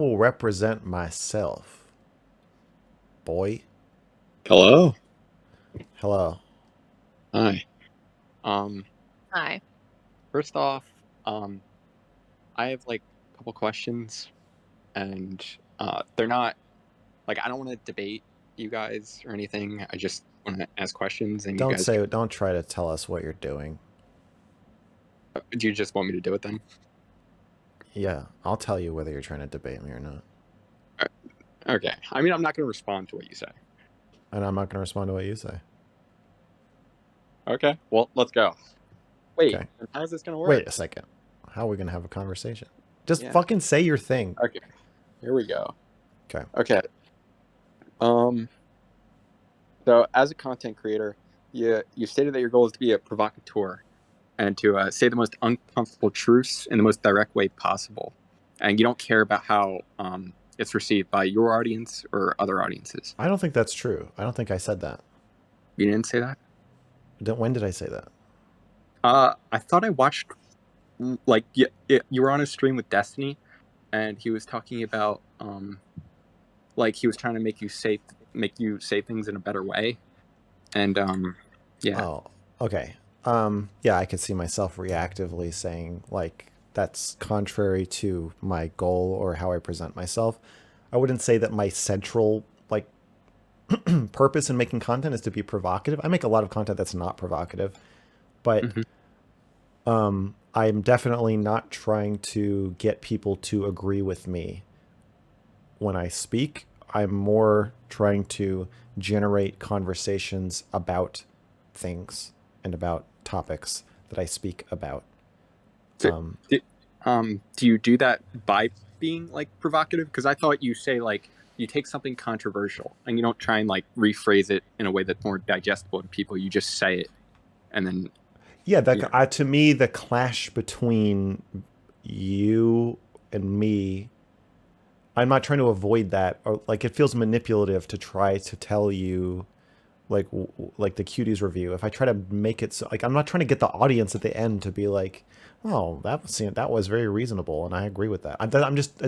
Will represent myself. Boy. Hello. Hello. Hi. Um, Hi. First off, um, I have like a couple questions, and they're not like I don't want to debate you guys or anything. I just want to ask questions, and you guys Don't try to tell us what you're doing. do you just want me to do it then? Yeah, I'll tell you whether you're trying to debate me or not. Okay. I mean, I'm not going to respond to what you say. And I'm not going to respond to what you say. Okay. Well, let's go. Wait, Okay. how's this going to work? Wait a second. How are we going to have a conversation? Just Yeah. fucking say your thing. Okay. Here we go. Okay. Okay. Um. So, as a content creator, you stated that your goal is to be a provocateur and to say the most uncomfortable truths in the most direct way possible. And you don't care about how it's received by your audience or other audiences. I don't think that's true. I don't think I said that. You didn't say that? When did I say that? I thought I watched, like, you were on a stream with Destiny, and he was talking about, like, he was trying to make you say things in a better way. And, yeah. Oh, okay. Yeah, I could see myself reactively saying, like, that's contrary to my goal or how I present myself. I wouldn't say that my central, like, purpose in making content is to be provocative. I make a lot of content that's not provocative, but Mhm. I'm definitely not trying to get people to agree with me when I speak. I'm more trying to generate conversations about things and about topics that I speak about. Do, do, do you do that by being like provocative? Because I thought you say like you take something controversial and you don't try and like rephrase it in a way that's more digestible to people. You just say it, and then Yeah, yeah. to me, the clash between you and me, I'm not trying to avoid that. Or like, it feels manipulative to try to tell you like like the cuties review. If I try to make it so, like, I'm not trying to get the audience at the end to be like, oh, that was very reasonable and I agree with that. I'm just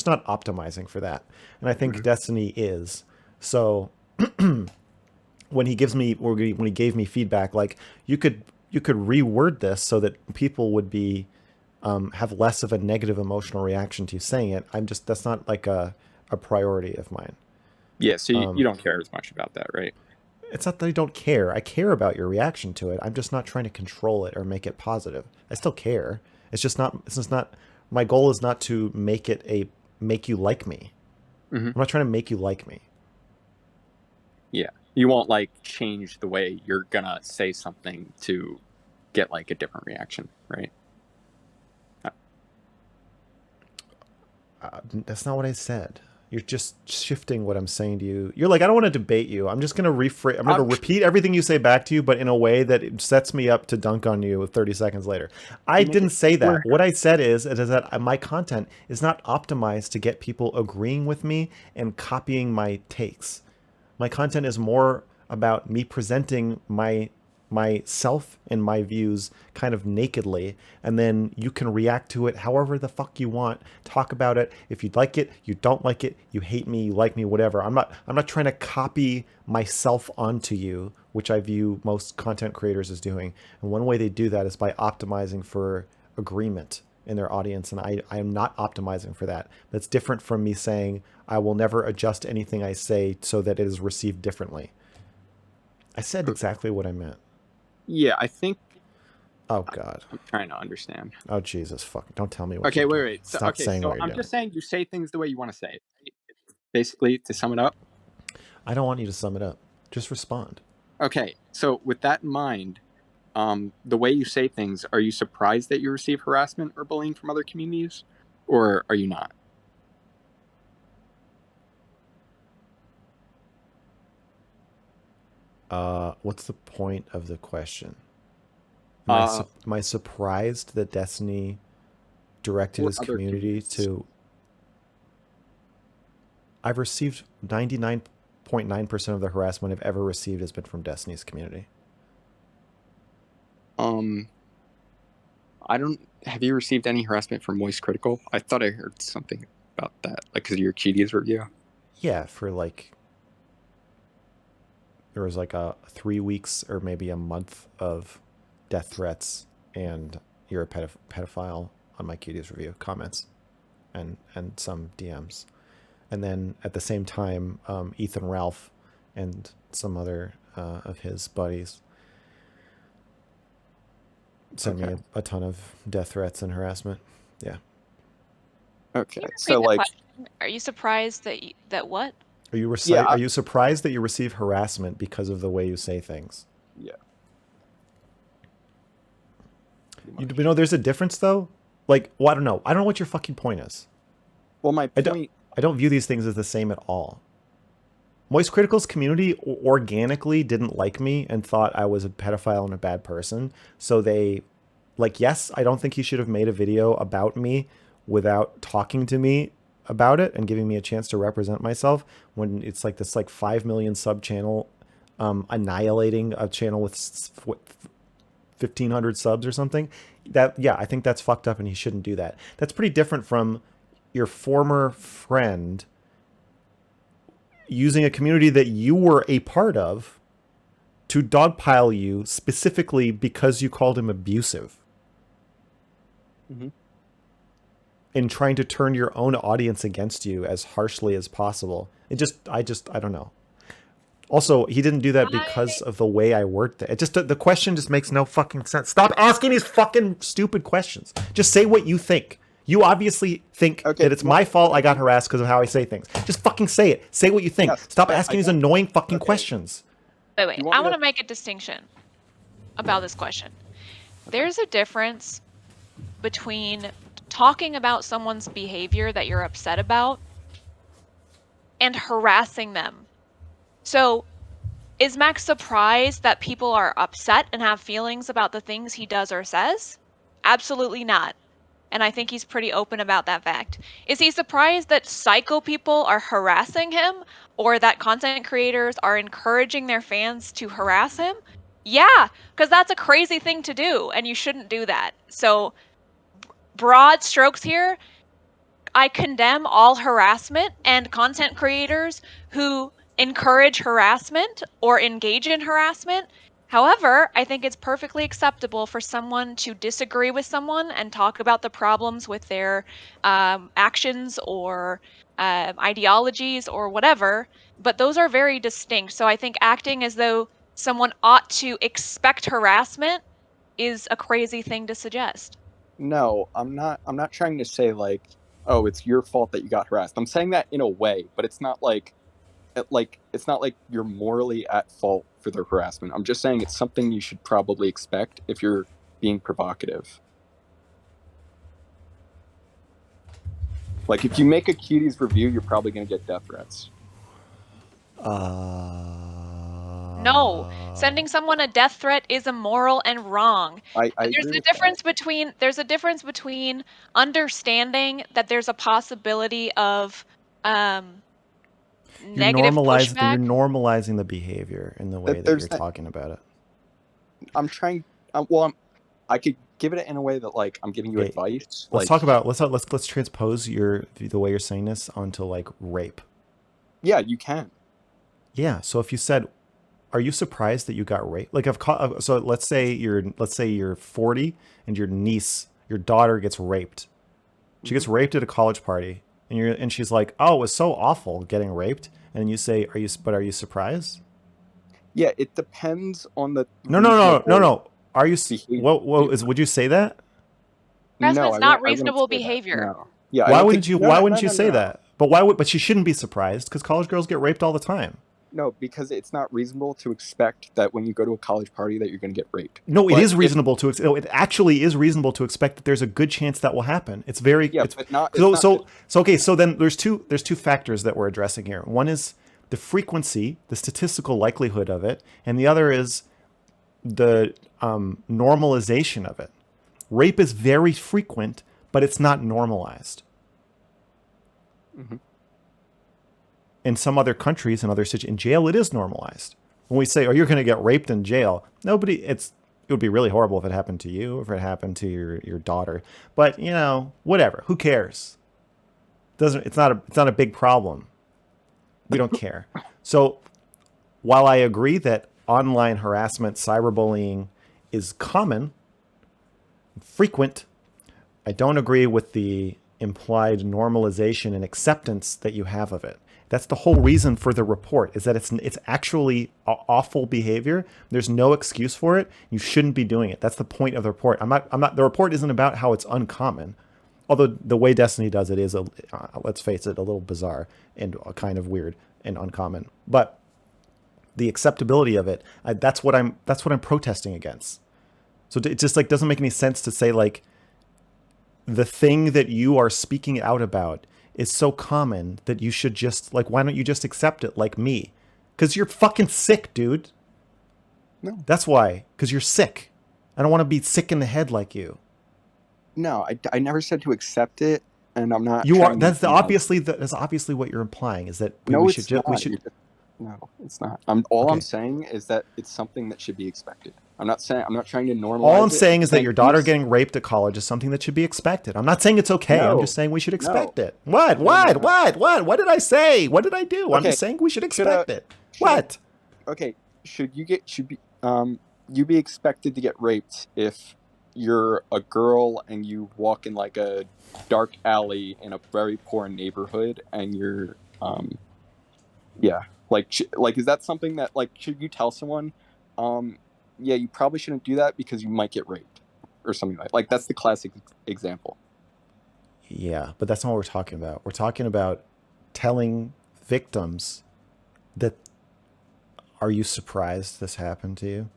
not optimizing for that. And I think Mhm. Destiny is. So when he gives me, or when he gave me feedback, like, you could reword this so that people would be have less of a negative emotional reaction to you saying it. That's not like a priority of mine. Yeah. So you don't care as much about that, right? It's not that I don't care. I care about your reaction to it. I'm just not trying to control it or make it positive. I still care. It's just not, my goal is not to make you like me. Hmm. I'm not trying to make you like me. Yeah. You won't like change the way you're gonna say something to get like a different reaction, right? Uh, That's not what I said. You're just shifting what I'm saying to you. You're like, I don't want to debate you. I'm just going to rephrase. I'm going to I'm, repeat everything you say back to you, but in a way that it sets me up to dunk on you 30 seconds later. I you make didn't it say that. more. What I said is that my content is not optimized to get people agreeing with me and copying my takes. My content is more about me presenting myself and my views kind of nakedly, and then you can react to it however the fuck you want. Talk about it. If you like it, you don't like it, you hate me, you like me, whatever. I'm not trying to copy myself onto you, which I view most content creators as doing. And one way they do that is by optimizing for agreement in their audience, and I am not optimizing for that. That's different from me saying I will never adjust anything I say so that it is received differently. I said exactly what I meant. Yeah, I think Oh God. I'm trying to understand. Oh Jesus. Fuck. Don't tell me what you're Okay, wait, doing. wait. So Stop okay, saying so what you're I'm doing. just saying you say things the way you want to say it. Right? Basically, to sum it up. I don't want you to sum it up. Just respond. Okay, so with that in mind, the way you say things, are you surprised that you receive harassment or bullying from other communities, or are you not? What's the point of the question? Uh, Am I surprised that Destiny directed or his other community communities? to? I've received 99.9% of the harassment I've ever received has been from Destiny's community. Um, I don't. Have you received any harassment from Moist Critical? I thought I heard something about that? Like, because of your cuties review? Yeah, for like there was like a 3 weeks or maybe a month of death threats and you're a pedophile on my cuties review comments and some DMs. And then at the same time, Ethan Ralph and some other of his buddies sent me a ton of death threats and harassment. Yeah. Okay, Can you repeat so the like, question? Are you surprised that what? Are you surprised that you receive harassment because of the way you say things? Yeah. You know, there's a difference though. Like, well, I don't know. I don't know what your fucking point is. Well, my point. I don't view these things as the same at all. Moist Critical's community organically didn't like me and thought I was a pedophile and a bad person. So they, like, yes, I don't think he should have made a video about me without talking to me about it and giving me a chance to represent myself when it's like this like 5 million sub channel annihilating a channel with 1,500 subs or something. That, yeah, I think that's fucked up and he shouldn't do that. That's pretty different from your former friend using a community that you were a part of to dogpile you specifically because you called him abusive. Mm-hmm. In trying to turn your own audience against you as harshly as possible. I don't know. Also, he didn't do that because of the way I worded it. The question just makes no fucking sense. Stop asking these fucking stupid questions. Just say what you think. You obviously think that it's my fault I got harassed because of how I say things. Just fucking say it. Say what you think. Yes, Stop asking these annoying fucking questions. Wait. I want to make a distinction about this question. There's a difference between talking about someone's behavior that you're upset about and harassing them. So, is Max surprised that people are upset and have feelings about the things he does or says? Absolutely not. And I think he's pretty open about that fact. Is he surprised that psycho people are harassing him or that content creators are encouraging their fans to harass him? Yeah, because that's a crazy thing to do and you shouldn't do that. So, broad strokes here, I condemn all harassment and content creators who encourage harassment or engage in harassment. However, I think it's perfectly acceptable for someone to disagree with someone and talk about the problems with their actions or ideologies or whatever, but those are very distinct. So I think acting as though someone ought to expect harassment is a crazy thing to suggest. No, I'm not. I'm not trying to say like, oh, it's your fault that you got harassed. I'm saying that in a way, but it's not like it's not like you're morally at fault for the harassment. I'm just saying it's something you should probably expect if you're being provocative. Like if you make a cuties review, you're probably going to get death threats. No, sending someone a death threat is immoral and wrong. There's a difference between understanding that there's a possibility of negative pushback. You're normalizing the behavior in the way that you're talking about it. I'm trying. I could give it in a way that like I'm giving you advice. Let's talk about let's transpose the way you're saying this onto like rape. Yeah, you can. Yeah. So if you said, "Are you surprised that you got raped?" Like so let's say you're 40 and your daughter gets raped. She gets raped at a college party, and she's like, "Oh, it was so awful getting raped." And you say, "Are you surprised?" Yeah, it depends on the. No. Are you? Would you say that? Harassment's not reasonable behavior. No. Yeah. Why wouldn't you say that? But she shouldn't be surprised because college girls get raped all the time. No, because it's not reasonable to expect that when you go to a college party that you're going to get raped. No, it is reasonable to. It actually is reasonable to expect that there's a good chance that will happen. It's very. Yeah, but not. Okay. So then there's two factors that we're addressing here. One is the frequency, the statistical likelihood of it, and the other is the normalization of it. Rape is very frequent, but it's not normalized. Mm-hmm. In some other countries and in jail, it is normalized. When we say, "Oh, you're going to get raped in jail," it would be really horrible if it happened to you, if it happened to your daughter. But whatever. Who cares? It's not a big problem. We don't care. So while I agree that online harassment, cyberbullying is common, frequent, I don't agree with the implied normalization and acceptance that you have of it. That's the whole reason for the report, is that it's actually awful behavior. There's no excuse for it. You shouldn't be doing it. That's the point of the report. The report isn't about how it's uncommon. Although the way Destiny does it is, let's face it, a little bizarre and kind of weird and uncommon. But the acceptability of it, that's what I'm protesting against. So it just like doesn't make any sense to say like the thing that you are speaking out about is so common that you should just like, why don't you just accept it like me? Because you're fucking sick, dude. No. That's why. Because you're sick. I don't want to be sick in the head like you. No, I never said to accept it, and I'm not. You are. That's obviously what you're implying is that we should. No, it's not. I'm saying is that it's something that should be expected. I'm not trying to normalize. All I'm saying is that your daughter getting raped at college is something that should be expected. I'm not saying it's okay. I'm just saying we should expect it. What? What did I say? What did I do? I'm just saying we should expect it. What? Okay. Should you be expected to get raped if you're a girl and you walk in like a dark alley in a very poor neighborhood and you're is that something that like should you tell someone you probably shouldn't do that because you might get raped or something like that's the classic example. Yeah, but that's not what we're talking about. We're talking about telling victims that, are you surprised this happened to you?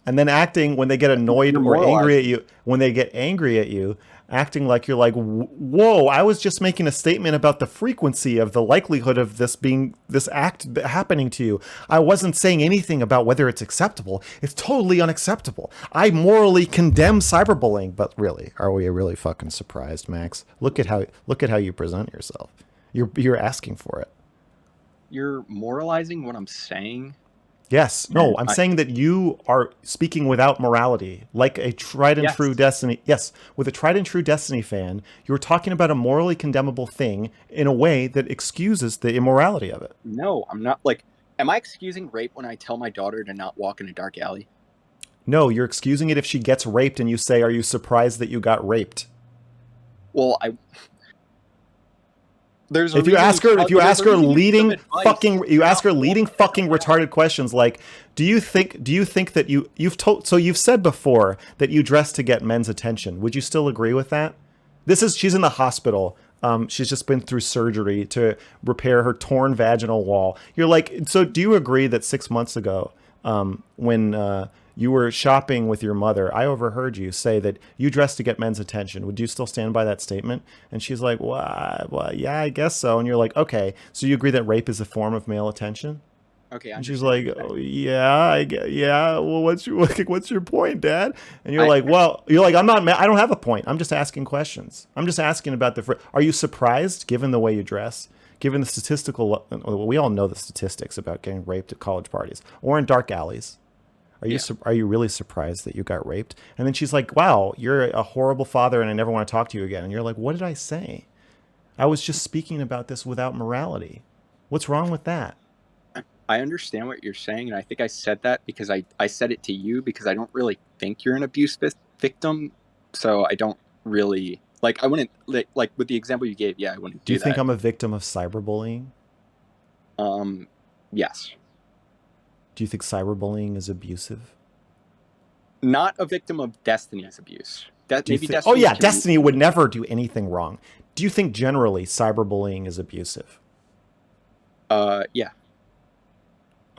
And then acting when they get annoyed or angry at you, when they get angry at you, acting like you're like, whoa, I was just making a statement about the frequency of the likelihood of this act happening to you. I wasn't saying anything about whether it's acceptable. It's totally unacceptable. I morally condemn cyberbullying. But really, are we really fucking surprised, Max? Look at how you present yourself. You're asking for it. You're moralizing what I'm saying. Yes. No, I'm saying that you are speaking without morality, like a tried and true Destiny. Yes. With a tried and true Destiny fan, you're talking about a morally condemnable thing in a way that excuses the immorality of it. No, I'm not. Like, am I excusing rape when I tell my daughter to not walk in a dark alley? No, you're excusing it if she gets raped and you say, are you surprised that you got raped? Well, if you ask her leading fucking retarded questions like, do you think that you've said before that you dress to get men's attention? Would you still agree with that? She's in the hospital. She's just been through surgery to repair her torn vaginal wall. You're like, so do you agree that 6 months ago, when you were shopping with your mother, I overheard you say that you dress to get men's attention. Would you still stand by that statement? And she's like, well, yeah, I guess so. And you're like, okay, so you agree that rape is a form of male attention? Okay. And she's like, oh, yeah, yeah. Well, what's your point, Dad? And you're like, I don't have a point. I'm just asking questions. I'm just asking about are you surprised given the way you dress? Given the statistical, we all know the statistics about getting raped at college parties or in dark alleys. Are you really surprised that you got raped? And then she's like, wow, you're a horrible father and I never want to talk to you again. And you're like, what did I say? I was just speaking about this without morality. What's wrong with that? I understand what you're saying. And I think I said that because I said it to you because I don't really think you're an abuse victim. So I don't really, like, I wouldn't, like with the example you gave, I wouldn't do that. Do you think I'm a victim of cyberbullying? Yes. Do you think cyberbullying is abusive? Not a victim of Destiny's abuse. Destiny would never do anything wrong. Do you think generally cyberbullying is abusive? Yeah.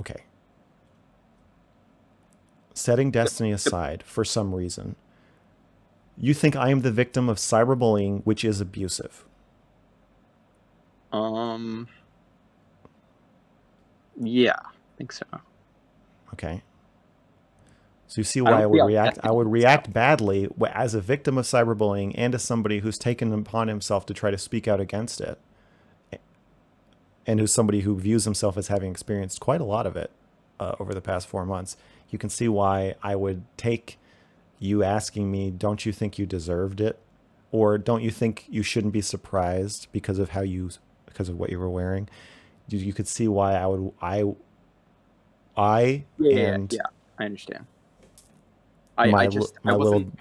Okay. Setting Destiny aside for some reason, you think I am the victim of cyberbullying, which is abusive? Yeah, I think so. Okay. So you see why I would react. I would react badly as a victim of cyberbullying and as somebody who's taken upon himself to try to speak out against it, and who's somebody who views himself as having experienced quite a lot of it over the past 4 months. You can see why I would take you asking me, "Don't you think you deserved it?" Or don't you think you shouldn't be surprised because of what you were wearing? You could see why I Yeah, and I understand. my I wasn't,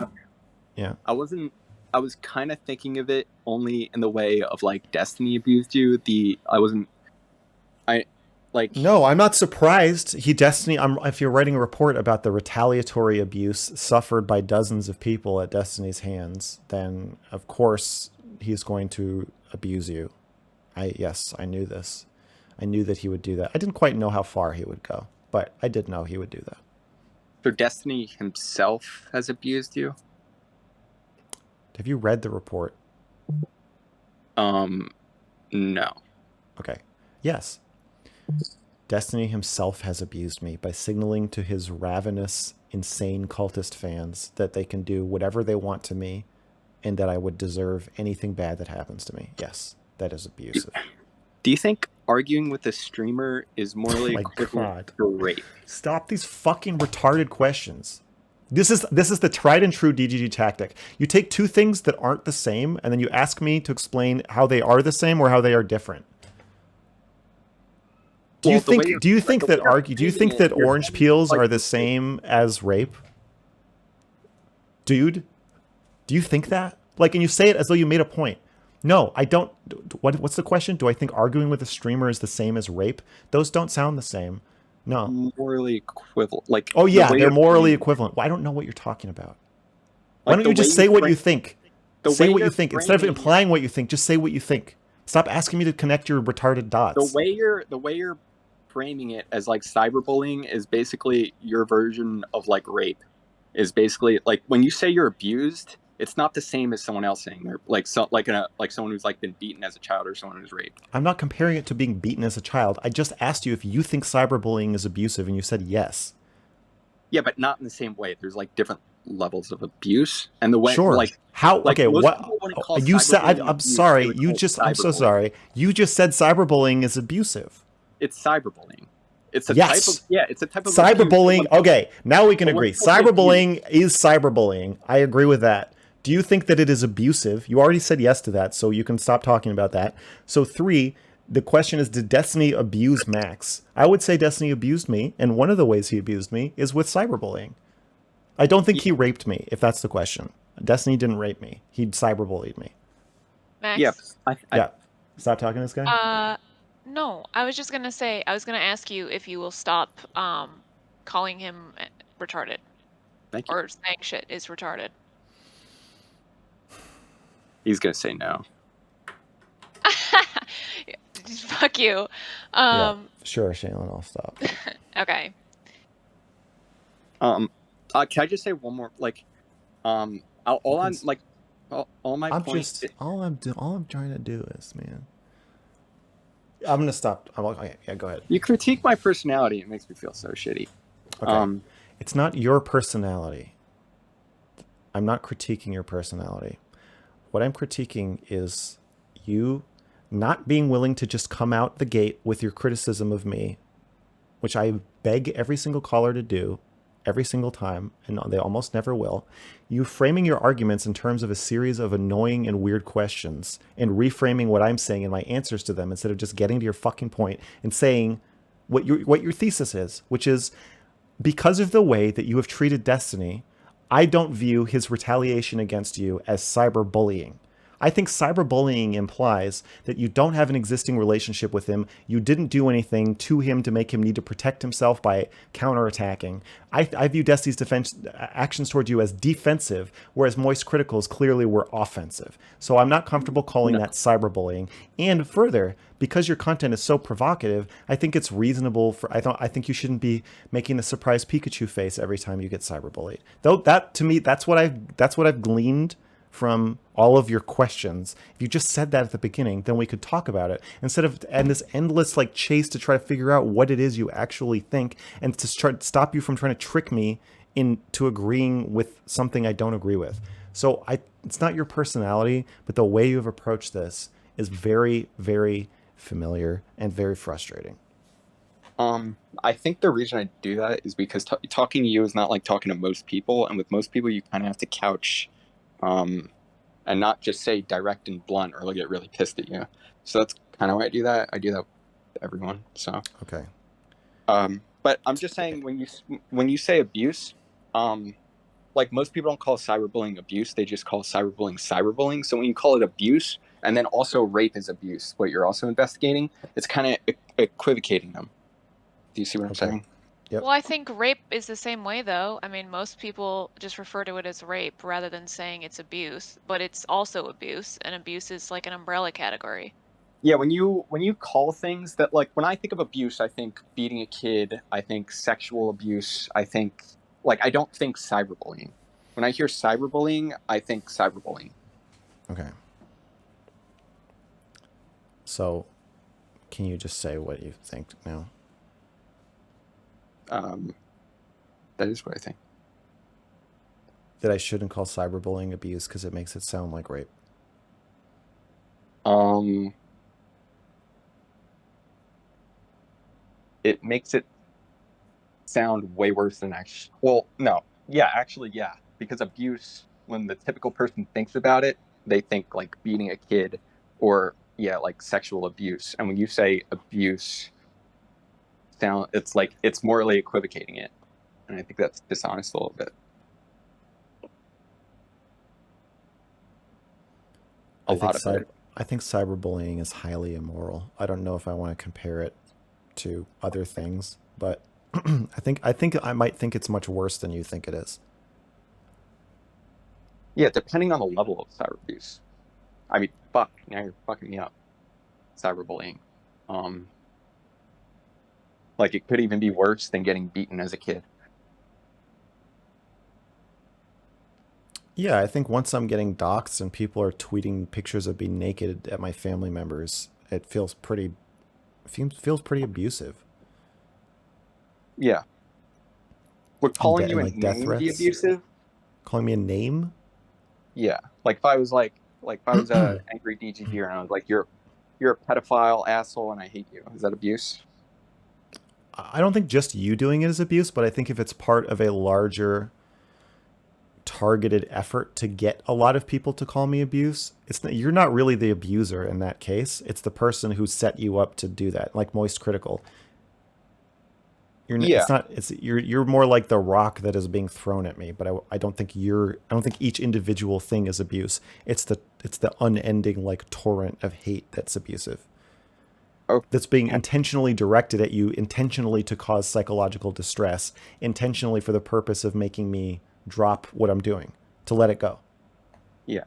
yeah. I was kind of thinking of it only in the way of like Destiny abused you. No, I'm not surprised. If you're writing a report about the retaliatory abuse suffered by dozens of people at Destiny's hands, then of course he's going to abuse you. Yes, I knew this. I knew that he would do that. I didn't quite know how far he would go, but I did know he would do that. So Destiny himself has abused you? Have you read the report? No. Okay. Yes. Destiny himself has abused me by signaling to his ravenous, insane cultist fans that they can do whatever they want to me and that I would deserve anything bad that happens to me. Yes, that is abusive. Do you think arguing with a streamer is morally equivalent to rape? Stop these fucking retarded questions. This is the tried and true DGG tactic. You take two things that aren't the same and then you ask me to explain how they are the same or how they are different. Do you think that orange peels are the same as rape? Dude, do you think that? Like, and you say it as though you made a point. No, I don't. What's the question? Do I think arguing with a streamer is the same as rape? Those don't sound the same. No. Morally equivalent. Like, oh yeah, they're morally equivalent. Well, I don't know what you're talking about. Why don't you just say what you think? Say what you think. Instead of implying what you think, just say what you think. Stop asking me to connect your retarded dots. The way you're framing it as like cyberbullying is basically your version of like rape. Is basically like when you say you're abused, it's not the same as someone else saying they're like someone who's like been beaten as a child or someone who's raped. I'm not comparing it to being beaten as a child. I just asked you if you think cyberbullying is abusive, and you said yes. Yeah, but not in the same way. There's like different levels of abuse, and the way sure. Like how like okay what you said I'm sorry I'm so sorry you just said cyberbullying is abusive. It's cyberbullying. It's a it's a type of cyberbullying. Okay, now we can agree. Cyberbullying is cyberbullying. I agree with that. Do you think that it is abusive? You already said yes to that, so you can stop talking about that. So 3, the question is, did Destiny abuse Max? I would say Destiny abused me, and one of the ways he abused me is with cyberbullying. I don't think he raped me, if that's the question. Destiny didn't rape me. He cyberbullied me. Max? Yep. Yeah. Stop talking to this guy? No, I was going to ask you if you will stop calling him retarded. Thank you. Or saying shit is retarded. He's going to say no. Fuck you. Yeah, sure, Shaylin, I'll stop. Okay. Can I just say one more? Like, all my points. All I'm trying to do is, man. I'm gonna stop. Okay, yeah, go ahead. You critique my personality. It makes me feel so shitty. Okay. It's not your personality. I'm not critiquing your personality. What I'm critiquing is you not being willing to just come out the gate with your criticism of me, which I beg every single caller to do every single time, and they almost never will. You framing your arguments in terms of a series of annoying and weird questions and reframing what I'm saying and my answers to them instead of just getting to your fucking point and saying what your thesis is, which is because of the way that you have treated Destiny, I don't view his retaliation against you as cyberbullying. I think cyberbullying implies that you don't have an existing relationship with him. You didn't do anything to him to make him need to protect himself by counterattacking. I view Destiny's actions toward you as defensive, whereas Moist Critical's clearly were offensive. So I'm not comfortable calling that cyberbullying. And further, because your content is so provocative, I think it's reasonable I think you shouldn't be making the surprise Pikachu face every time you get cyberbullied. Though that to me, that's what I've gleaned from all of your questions. If you just said that at the beginning, then we could talk about it instead of this endless like chase to try to figure out what it is you actually think and to try to stop you from trying to trick me into agreeing with something I don't agree with. So it's not your personality, but the way you have approached this is very, very familiar and very frustrating. I think the reason I do that is because talking to you is not like talking to most people, and with most people you kind of have to couch and not just say direct and blunt, or they'll get really pissed at you. So that's kind of why I do that. I do that with everyone. So Okay. but I'm just saying, when you say abuse, like, most people don't call cyberbullying abuse; they just call cyberbullying. So when you call it abuse, and then also rape is abuse, what you're also investigating, it's kind of equivocating them. Do you see what I'm Okay. saying? Yep. Well, I think rape is the same way, though. I mean, most people just refer to it as rape rather than saying it's abuse, but it's also abuse, and abuse is like an umbrella category. Yeah, when you call things that, like, when I think of abuse, I think beating a kid, I think sexual abuse, I think, like, I don't think cyberbullying. When I hear cyberbullying, I think cyberbullying. Okay. So, can you just say what you think now? That is what I think. That I shouldn't call cyberbullying abuse because it makes it sound like rape. It makes it sound way worse than actually. Well, no, yeah, actually, yeah, because abuse, when the typical person thinks about it, they think like beating a kid, or yeah, like sexual abuse. And when you say abuse, it's like it's morally equivocating it, and I think that's dishonest a little bit. A lot of it. I think cyberbullying is highly immoral. I don't know if I want to compare it to other things, but I think I might think it's much worse than you think it is. Yeah, depending on the level of cyber abuse. I mean, fuck, now you're fucking me up. Cyberbullying. Like, it could even be worse than getting beaten as a kid. Yeah, I think once I'm getting doxxed and people are tweeting pictures of being naked at my family members, it feels pretty abusive. Yeah. Would calling you a Like death name be threats, abusive? calling me a name. Yeah. Like, if I was if I was a angry DGD and I was like, you're a pedophile asshole and I hate you. Is that abuse? I don't think just you doing it is abuse, but I think if it's part of a larger targeted effort to get a lot of people to call me abuse, you're not really the abuser in that case. It's the person who set you up to do that, like Moist Critical. Yeah. You're more like the rock that is being thrown at me, but I don't think each individual thing is abuse. It's the unending like torrent of hate that's abusive. Okay. That's being intentionally directed at you, intentionally to cause psychological distress, intentionally for the purpose of making me drop what I'm doing, to let it go. Yeah.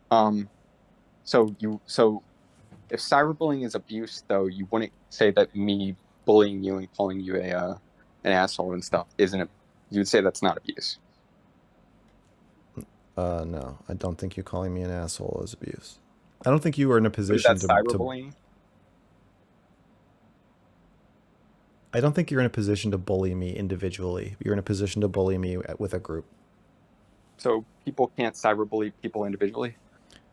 So if cyberbullying is abuse, though, you wouldn't say that me bullying you and calling you an asshole and stuff isn't. You would say that's not abuse. No, I don't think you calling me an asshole is abuse. I don't think you are in a Is position that cyberbullying? I don't think you're in a position to bully me individually. You're in a position to bully me with a group. So people can't cyberbully people individually?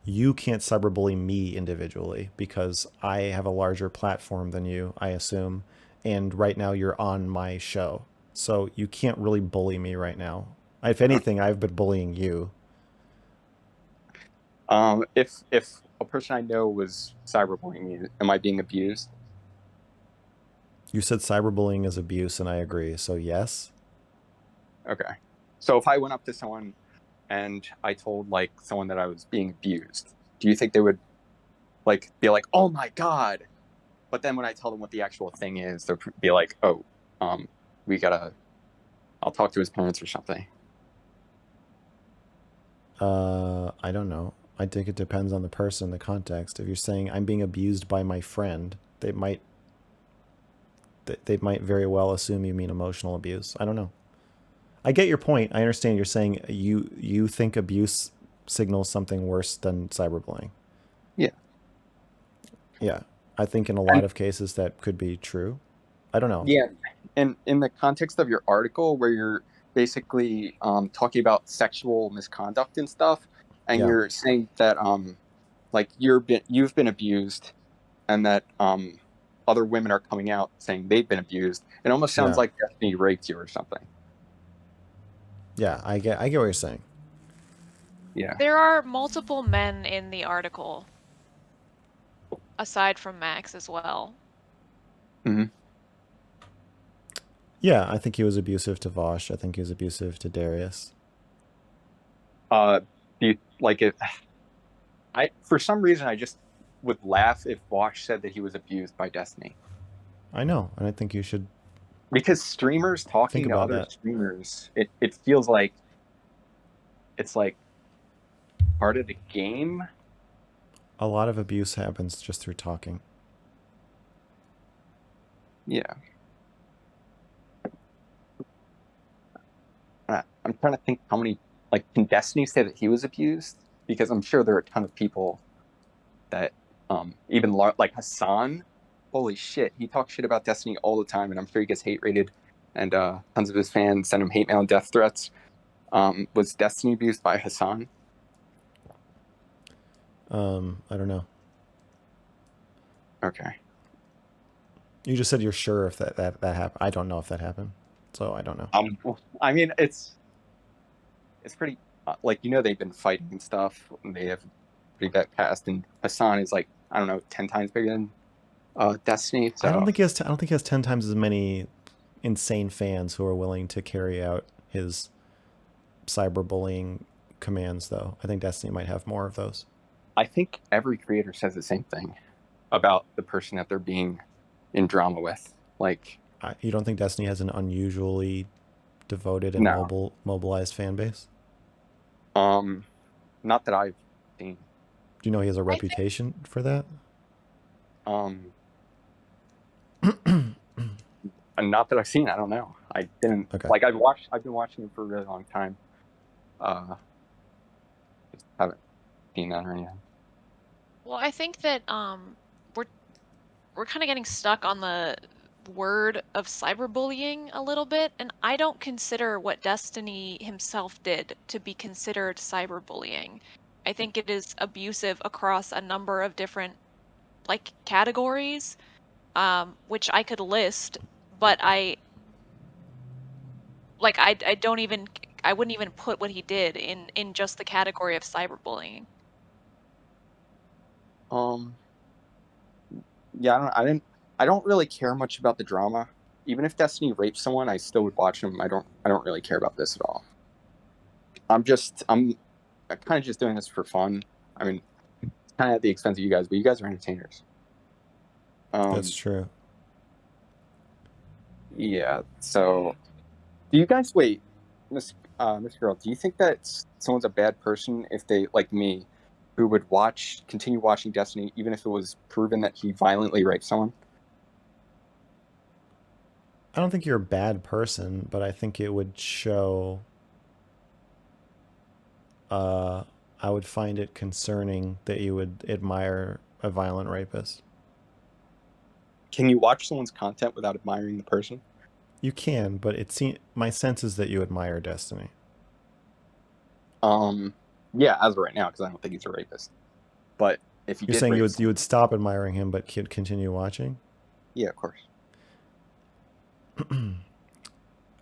You can't cyberbully me individually because I have a larger platform than you, I assume. And right now you're on my show. So you can't really bully me right now. If anything, I've been bullying you. If a person I know was cyberbullying me, am I being abused? You said cyberbullying is abuse, and I agree. So yes. Okay. So if I went up to someone and I told like someone that I was being abused, do you think they would like be like, "Oh my god"? But then when I tell them what the actual thing is, they'll be like, "Oh, I'll talk to his parents or something." I don't know. I think it depends on the person, the context. If you're saying I'm being abused by my friend, they might very well assume you mean emotional abuse. I don't know. I get your point. I understand you're saying you think abuse signals something worse than cyberbullying. Yeah. Yeah. I think in a lot of cases that could be true. I don't know. Yeah. And in the context of your article where you're basically talking about sexual misconduct and stuff, and you're saying that like you've been abused, and that other women are coming out saying they've been abused, it almost sounds like Destiny raped you or something. Yeah, I get what you're saying. Yeah. There are multiple men in the article, aside from Max as well. Hmm. Yeah, I think he was abusive to Vosh. I think he was abusive to Darius. Do you like it? For some reason, I just would laugh if Wash said that he was abused by Destiny. I know, and I think you should Because streamers think talking to about other that. streamers, it feels like it's like part of the game. A lot of abuse happens just through talking. Yeah. I'm trying to think how many, like, can Destiny say that he was abused? Because I'm sure there are a ton of people that, even like Hassan, holy shit, he talks shit about Destiny all the time, and I'm sure he gets hate rated, and tons of his fans send him hate mail and death threats. Was Destiny abused by Hassan? I don't know. Okay. You just said you're sure if that happened. I don't know if that happened, so I don't know. I mean, it's pretty, like, they've been fighting and stuff. And they have pretty bad past, and Hassan is like, I don't know, 10 times bigger than Destiny. So I don't think he has. I don't think he has 10 times as many insane fans who are willing to carry out his cyberbullying commands, though. I think Destiny might have more of those. I think every creator says the same thing about the person that they're being in drama with. Like, You don't think Destiny has an unusually devoted and no. mobilized fan base? Not that I've seen. Do you know he has a I think reputation for that? Not that I've seen. I don't know. I didn't. Okay. Like, I've been watching him for a really long time. Just haven't seen that or anything. Well, I think that we're kind of getting stuck on the word of cyberbullying a little bit, and I don't consider what Destiny himself did to be considered cyberbullying. I think it is abusive across a number of different like categories, which I could list, but I don't even I wouldn't even put what he did in just the category of cyberbullying. Yeah, I don't really care much about the drama. Even if Destiny raped someone, I still would watch him. I don't really care about this at all. I'm kind of just doing this for fun. I mean, it's kind of at the expense of you guys, but you guys are entertainers. That's true. Yeah. So, do you guys wait, Miss Girl? Do you think that someone's a bad person if they, like me, who would continue watching Destiny even if it was proven that he violently raped someone? I don't think you're a bad person, but I think it would show. I would find it concerning that you would admire a violent rapist. Can you watch someone's content without admiring the person? You can, but my sense is that you admire Destiny. Yeah, as of right now, because I don't think he's a rapist. But if You're saying you would stop admiring him, but continue watching? Yeah, of course.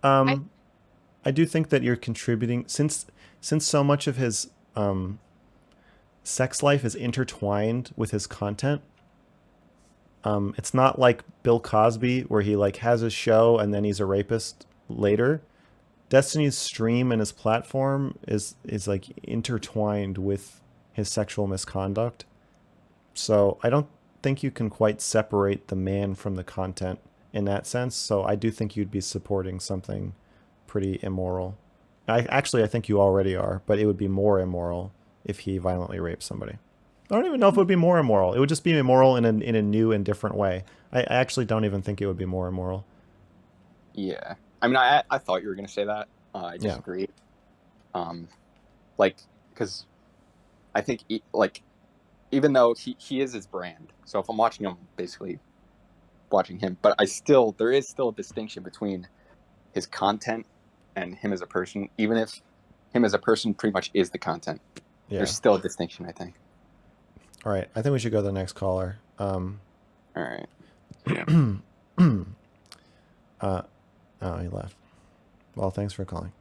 I do think that you're contributing since so much of his sex life is intertwined with his content. It's not like Bill Cosby where he like has a show and then he's a rapist later. Destiny's stream and his platform is like intertwined with his sexual misconduct. So I don't think you can quite separate the man from the content in that sense. So I do think you'd be supporting something pretty immoral. I think you already are, but it would be more immoral if he violently raped somebody. I don't even know if it would be more immoral. It would just be immoral in a new and different way. I actually don't even think it would be more immoral. Yeah. I mean, I thought you were going to say that. I disagree. Yeah. Like, because I think, even though he is his brand, so if I'm watching him, basically watching him, but there is still a distinction between his content and him as a person, even if him as a person pretty much is the content. Yeah. There's still a distinction, I think. All right. I think we should go to the next caller. All right. Yeah. Oh, he left. Well, thanks for calling.